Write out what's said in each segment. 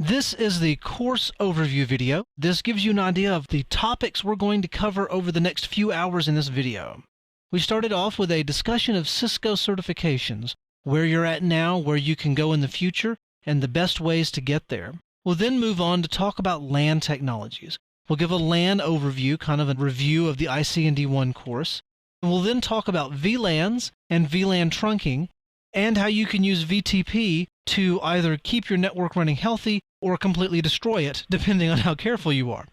This is the course overview video. This gives you an idea of the topics we're going to cover over the next few hours in this video. We started off with a discussion of Cisco certifications, where you're at now, where you can go in the future, and the best ways to get there. We'll then move on to talk about LAN technologies. We'll give a LAN overview, kind of a review of the IC&D1 course. And we'll then talk about VLANs and VLAN trunking, and how you can use VTP to either keep your network running healthy or completely destroy it, depending on how careful you are.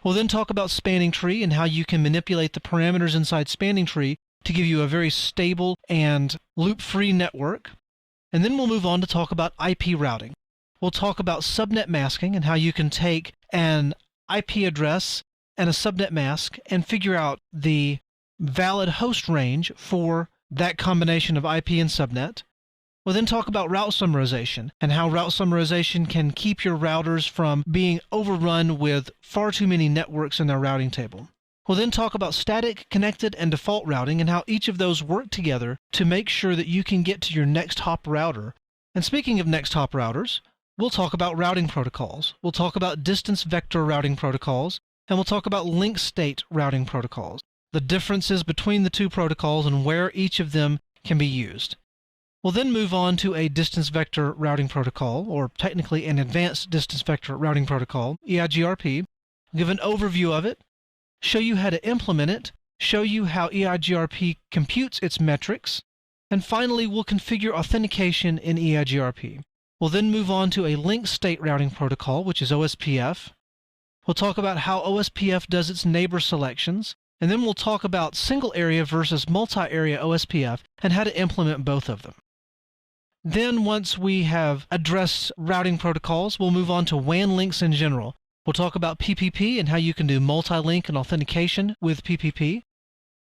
We'll then talk about spanning tree and how you can manipulate the parameters inside spanning tree to give you a very stable and loop-free network. And then we'll move on to talk about IP routing. We'll talk about subnet masking and how you can take an IP address and a subnet mask and figure out the valid host range for that combination of IP and subnet. We'll then talk about route summarization and how route summarization can keep your routers from being overrun with far too many networks in their routing table. We'll then talk about static, connected, and default routing and how each of those work together to make sure that you can get to your next hop router. And speaking of next hop routers, we'll talk about routing protocols. We'll talk about distance vector routing protocols, and we'll talk about link state routing protocols, the differences between the two protocols and where each of them can be used. We'll then move on to a distance vector routing protocol, or technically an advanced distance vector routing protocol, EIGRP. We'll give an overview of it, show you how to implement it, show you how EIGRP computes its metrics, and finally we'll configure authentication in EIGRP. We'll then move on to a link state routing protocol, which is OSPF. We'll talk about how OSPF does its neighbor selections, and then we'll talk about single area versus multi-area OSPF and how to implement both of them. Then once we have addressed routing protocols, we'll move on to WAN links in general. We'll talk about PPP and how you can do multi-link and authentication with PPP.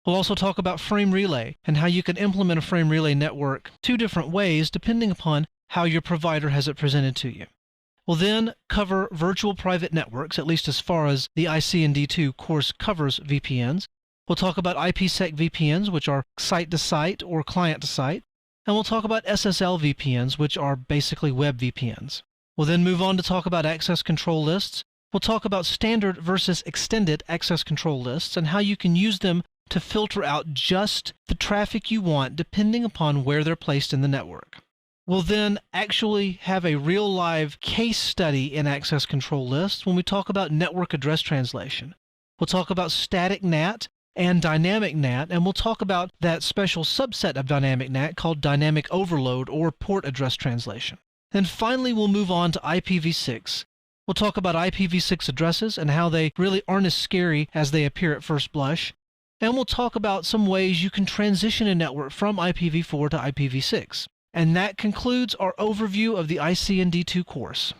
We'll also talk about frame relay and how you can implement a frame relay network two different ways depending upon how your provider has it presented to you. We'll then cover virtual private networks, at least as far as the IC&D2 course covers VPNs. We'll talk about IPsec VPNs, which are site-to-site or client-to-site. And we'll talk about SSL VPNs, which are basically web VPNs. We'll then move on to talk about access control lists. We'll talk about standard versus extended access control lists and how you can use them to filter out just the traffic you want depending upon where they're placed in the network. We'll then actually have a real live case study in access control lists when we talk about network address translation. We'll talk about static NAT and dynamic NAT, and we'll talk about that special subset of dynamic NAT called dynamic overload or port address translation. Then finally we'll move on to IPv6. We'll talk about IPv6 addresses and how they really aren't as scary as they appear at first blush. And we'll talk about some ways you can transition a network from IPv4 to IPv6. And that concludes our overview of the IC&D2 course.